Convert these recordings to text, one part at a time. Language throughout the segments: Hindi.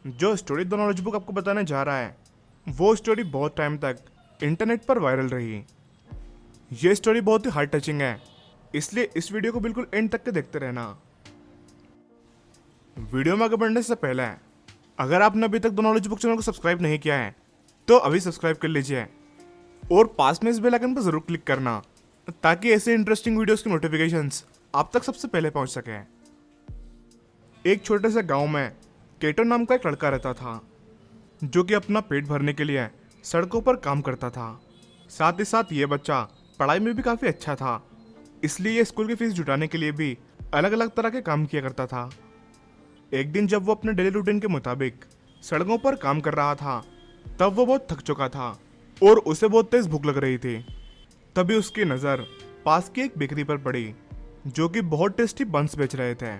जो स्टोरी द नॉलेज बुक आपको बताने जा रहा है वो स्टोरी बहुत टाइम तक इंटरनेट पर वायरल रही। ये स्टोरी बहुत ही हार्ट टचिंग है, इसलिए इस वीडियो को बिल्कुल एंड तक के देखते रहना। वीडियो में आगे बढ़ने से पहले अगर आपने अभी तक द नॉलेज बुक चैनल को सब्सक्राइब नहीं किया है तो अभी सब्सक्राइब कर लीजिए और पास में इस बेल आइकन पर जरूर क्लिक करना ताकि ऐसे इंटरेस्टिंग वीडियोस की नोटिफिकेशंस आप तक सबसे पहले पहुंच सके। एक छोटे से गांव में केटो नाम का एक लड़का रहता था जो कि अपना पेट भरने के लिए सड़कों पर काम करता था। साथ ही साथ ये बच्चा पढ़ाई में भी काफ़ी अच्छा था, इसलिए ये स्कूल की फीस जुटाने के लिए भी अलग अलग तरह के काम किया करता था। एक दिन जब वो अपने डेली रूटीन के मुताबिक सड़कों पर काम कर रहा था तब वो बहुत थक चुका था और उसे बहुत तेज भूख लग रही थी। तभी उसकी नज़र पास की एक बेकरी पर पड़ी जो कि बहुत टेस्टी बंस बेच रहे थे।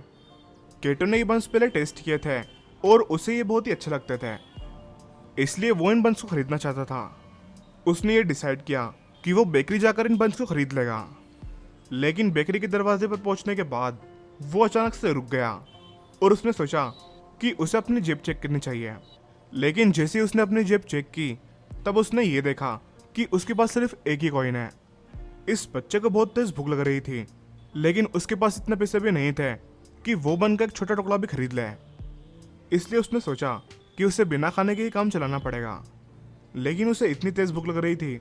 केटो ने ये बंस पहले टेस्ट किए थे और उसे ये बहुत ही अच्छे लगते थे, इसलिए वो इन बंस को खरीदना चाहता था। उसने ये डिसाइड किया कि वो बेकरी जाकर इन बंस को खरीद लेगा। लेकिन बेकरी के दरवाजे पर पहुंचने के बाद वो अचानक से रुक गया और उसने सोचा कि उसे अपनी जेब चेक करनी चाहिए। लेकिन जैसे ही उसने अपनी जेब चेक की तब उसने ये देखा कि उसके पास सिर्फ एक ही कॉइन है। इस बच्चे को बहुत तेज भूख लग रही थी, लेकिन उसके पास इतने पैसे भी नहीं थे कि वो बन का एक छोटा टुकड़ा भी खरीद ले। इसलिए उसने सोचा कि उसे बिना खाने के ही काम चलाना पड़ेगा। लेकिन उसे इतनी तेज भूख लग रही थी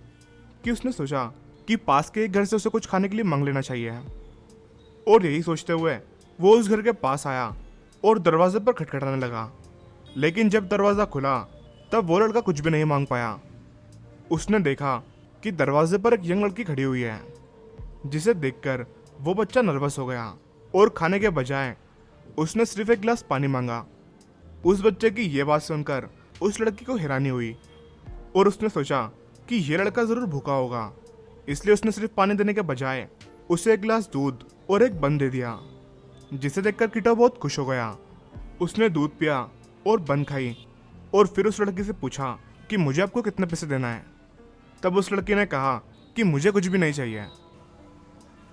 कि उसने सोचा कि पास के एक घर से उसे कुछ खाने के लिए मांग लेना चाहिए। और यही सोचते हुए वो उस घर के पास आया और दरवाजे पर खटखटाने लगा। लेकिन जब दरवाज़ा खुला तब वो लड़का कुछ भी नहीं मांग पाया। उसने देखा कि दरवाजे पर एक यंग लड़की खड़ी हुई है, जिसे देखकर वो बच्चा नर्वस हो गया और खाने के बजाय उसने सिर्फ एक गिलास पानी मांगा। उस बच्चे की ये बात सुनकर उस लड़की को हैरानी हुई और उसने सोचा कि ये लड़का ज़रूर भूखा होगा, इसलिए उसने सिर्फ पानी देने के बजाय उसे एक गिलास दूध और एक बन दे दिया, जिसे देखकर कीटो बहुत खुश हो गया। उसने दूध पिया और बन खाई और फिर उस लड़की से पूछा कि मुझे आपको कितने पैसे देना है। तब उस लड़की ने कहा कि मुझे कुछ भी नहीं चाहिए।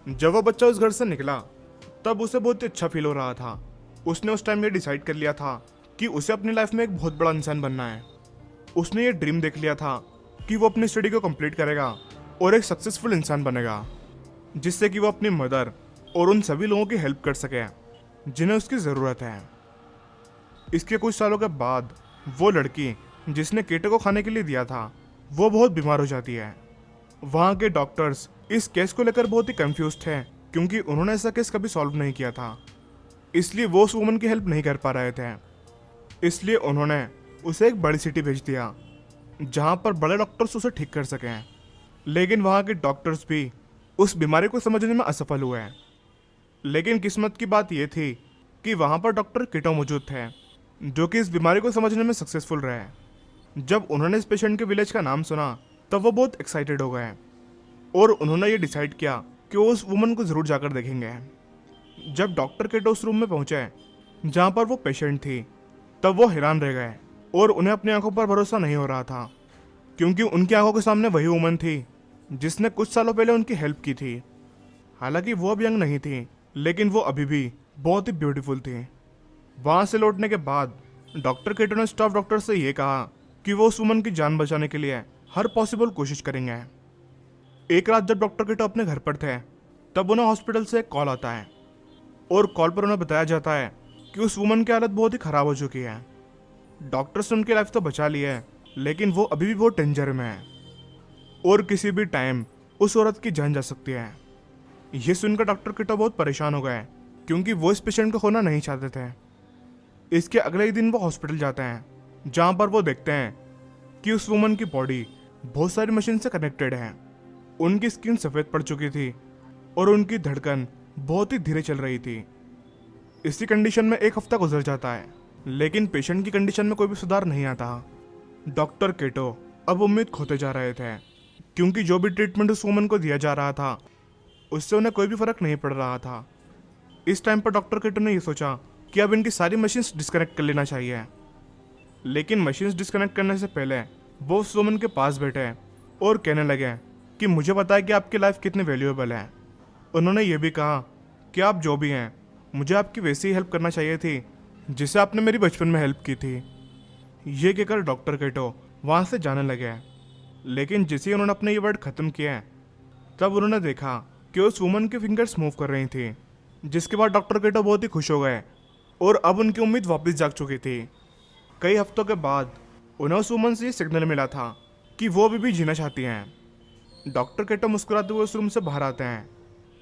जब वो बच्चा उस घर से निकला तब उसे बहुत ही अच्छा फील हो रहा था। उसने उस टाइम ये डिसाइड कर लिया था कि उसे अपनी लाइफ में एक बहुत बड़ा इंसान बनना है। उसने ये ड्रीम देख लिया था कि वो अपनी स्टडी को कंप्लीट करेगा और एक सक्सेसफुल इंसान बनेगा, जिससे कि वो अपनी मदर और उन सभी लोगों की हेल्प कर सके जिन्हें उसकी ज़रूरत है। इसके कुछ सालों के बाद वो लड़की जिसने केटो को खाने के लिए दिया था वो बहुत बीमार हो जाती है। वहाँ के डॉक्टर्स इस केस को लेकर बहुत ही कंफ्यूज थे क्योंकि उन्होंने ऐसा केस कभी सॉल्व नहीं किया था, इसलिए वो उस वुमन की हेल्प नहीं कर पा रहे थे। इसलिए उन्होंने उसे एक बड़ी सिटी भेज दिया जहाँ पर बड़े डॉक्टर्स उसे ठीक कर सकें। लेकिन वहाँ के डॉक्टर्स भी उस बीमारी को समझने में असफल हुए। लेकिन किस्मत की बात यह थी कि वहाँ पर डॉक्टर केटो मौजूद थे जो कि इस बीमारी को समझने में सक्सेसफुल रहे। जब उन्होंने इस पेशेंट के विलेज का नाम सुना तब वो बहुत एक्साइटेड हो गए और उन्होंने ये डिसाइड किया कि वो उस वुमन को ज़रूर जाकर देखेंगे। जब डॉक्टर केटो उस रूम में पहुंचे जहाँ पर वो पेशेंट थी तब वो हैरान रह गए और उन्हें अपनी आंखों पर भरोसा नहीं हो रहा था क्योंकि उनकी आंखों के सामने वही वुमन थी जिसने कुछ सालों पहले उनकी हेल्प की थी। हालांकि वो अब यंग नहीं थी, लेकिन वो अभी भी बहुत ही ब्यूटीफुल थी। वहाँ से लौटने के बाद डॉक्टर केटो ने स्टाफ डॉक्टर से ये कहा कि वो उस वुमन की जान बचाने के लिए हर पॉसिबल कोशिश करेंगे। एक रात जब डॉक्टर केटो अपने घर पर थे तब उन्हें हॉस्पिटल से एक कॉल आता है और कॉल पर उन्हें बताया जाता है कि उस वुमन की हालत बहुत ही ख़राब हो चुकी है। डॉक्टर्स ने उनकी लाइफ तो बचा ली है, लेकिन वो अभी भी बहुत डेंजर में है और किसी भी टाइम उस औरत की जान जा सकती है। ये सुनकर डॉक्टर केटो बहुत परेशान हो गए क्योंकि वो इस पेशेंट को खोना नहीं चाहते थे। इसके अगले ही दिन वो हॉस्पिटल जाते हैं जहाँ पर वो देखते हैं कि उस वुमन की बॉडी बहुत सारी मशीन से कनेक्टेड है। उनकी स्किन सफ़ेद पड़ चुकी थी और उनकी धड़कन बहुत ही धीरे चल रही थी। इसी कंडीशन में एक हफ्ता गुजर जाता है, लेकिन पेशेंट की कंडीशन में कोई भी सुधार नहीं आता। डॉक्टर केटो अब उम्मीद खोते जा रहे थे क्योंकि जो भी ट्रीटमेंट उस वुमन को दिया जा रहा था उससे उन्हें कोई भी फर्क नहीं पड़ रहा था। इस टाइम पर डॉक्टर केटो ने यह सोचा कि अब इनकी सारी मशीन्स डिस्कनेक्ट कर लेना चाहिए। लेकिन मशीन्स डिस्कनेक्ट करने से पहले वो उस वुमन के पास बैठे और कहने लगे कि मुझे पता है कि आपकी लाइफ कितनी वैल्यूएबल है। उन्होंने ये भी कहा कि आप जो भी हैं मुझे आपकी वैसी ही हेल्प करना चाहिए थी जिसे आपने मेरी बचपन में हेल्प की थी। ये कहकर डॉक्टर केटो वहां से जाने लगे। लेकिन जैसे ही उन्होंने अपने ये वर्ड खत्म किया तब उन्होंने देखा कि उस वुमन की फिंगर्स मूव कर रही थी, जिसके बाद डॉक्टर केटो बहुत ही खुश हो गए और अब उनकी उम्मीद वापस जाग चुकी थी। कई हफ्तों के बाद उन्हें उस वुमन से ये सिग्नल मिला था कि वो अभी भी जीना चाहती हैं। डॉक्टर केटो मुस्कुराते हुए उस रूम से बाहर आते हैं।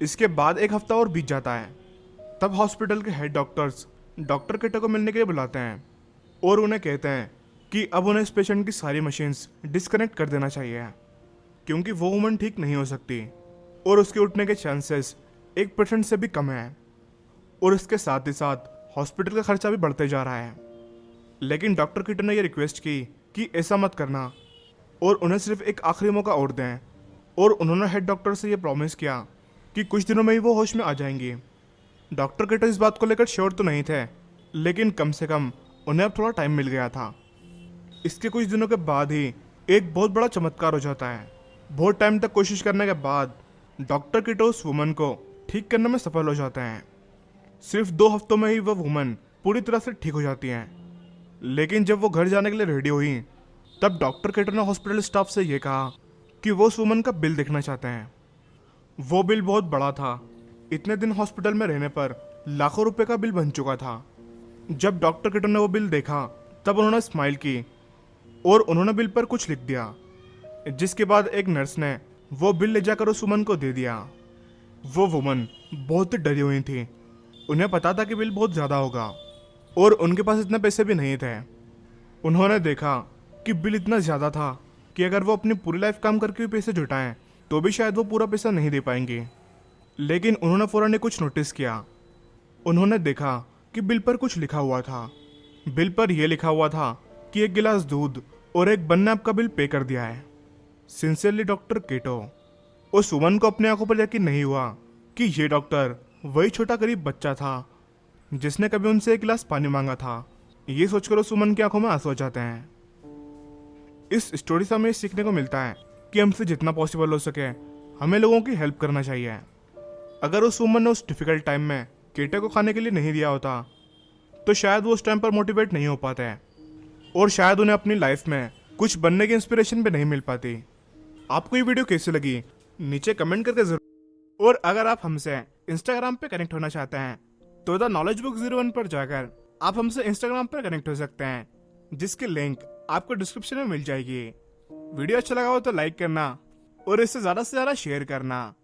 इसके बाद एक हफ्ता और बीत जाता है। तब हॉस्पिटल के हेड डॉक्टर्स डॉक्टर केटो को मिलने के लिए बुलाते हैं और उन्हें कहते हैं कि अब उन्हें इस पेशेंट की सारी मशीन्स डिस्कनेक्ट कर देना चाहिए, क्योंकि वो वुमन ठीक नहीं हो सकती और उसके उठने के चांसेस 1% से भी कम है। और इसके साथ ही साथ हॉस्पिटल का खर्चा भी बढ़ते जा रहा है। लेकिन डॉक्टर केटो ने यह रिक्वेस्ट की कि ऐसा मत करना और उन्हें सिर्फ एक आखिरी मौका और दें। और उन्होंने हेड डॉक्टर से यह प्रॉमिस किया कि कुछ दिनों में ही वो होश में आ जाएंगी। डॉक्टर केटो इस बात को लेकर श्योर तो नहीं थे, लेकिन कम से कम उन्हें अब थोड़ा टाइम मिल गया था। इसके कुछ दिनों के बाद ही एक बहुत बड़ा चमत्कार हो जाता है। बहुत टाइम तक कोशिश करने के बाद डॉक्टर केटो उस वुमन को ठीक करने में सफल हो जाते हैं। सिर्फ 2 हफ्तों में ही वह वुमन पूरी तरह से ठीक हो जाती हैं। लेकिन जब वो घर जाने के लिए रेडी हुई तब डॉक्टर केटो ने हॉस्पिटल स्टाफ से ये कहा कि वो उस वुमन का बिल देखना चाहते हैं। वो बिल बहुत बड़ा था। इतने दिन हॉस्पिटल में रहने पर लाखों रुपए का बिल बन चुका था। जब डॉक्टर केटो ने वो बिल देखा तब उन्होंने स्माइल की और उन्होंने बिल पर कुछ लिख दिया, जिसके बाद एक नर्स ने वो बिल ले जाकर उस वुमन को दे दिया। वो वुमन बहुत डरी हुई थी। उन्हें पता था कि बिल बहुत ज़्यादा होगा और उनके पास इतने पैसे भी नहीं थे। उन्होंने देखा कि बिल इतना ज़्यादा था कि अगर वो अपनी पूरी लाइफ काम करके भी पैसे जुटाएं तो भी शायद वो पूरा पैसा नहीं दे पाएंगे। लेकिन उन्होंने फ़ौरन ही कुछ नोटिस किया। उन्होंने देखा कि बिल पर कुछ लिखा हुआ था। बिल पर यह लिखा हुआ था कि 1 गिलास दूध और एक बन ने आपका बिल पे कर दिया है। सिंसियरली डॉक्टर केटो। उस वुमन को अपनी आंखों पर यकीन नहीं हुआ कि ये डॉक्टर वही छोटा गरीब बच्चा था जिसने कभी उनसे 1 गिलास पानी मांगा था। ये सोचकर उस वुमन की आंखों में आंसू आ जाते हैं। इस स्टोरी से हमें सीखने को मिलता है कि हमसे जितना पॉसिबल हो सके हमें लोगों की हेल्प करना चाहिए। अगर उस वुमन ने उस डिफिकल्ट टाइम में केटो को खाने के लिए नहीं दिया होता तो शायद वो उस टाइम पर मोटिवेट नहीं हो पाते और शायद उन्हें अपनी लाइफ में कुछ बनने की इंस्पिरेशन भी नहीं मिल पाती। आपको ये वीडियो कैसी लगी नीचे कमेंट करके जरूर। और अगर आप हमसे इंस्टाग्राम पे कनेक्ट होना चाहते हैं तो द नॉलेज बुक 01 पर जाकर आप हमसे इंस्टाग्राम पर कनेक्ट हो सकते हैं, जिसकी लिंक आपको डिस्क्रिप्शन में मिल जाएगी। वीडियो अच्छा लगा हो तो लाइक करना और इससे ज्यादा से ज्यादा शेयर करना।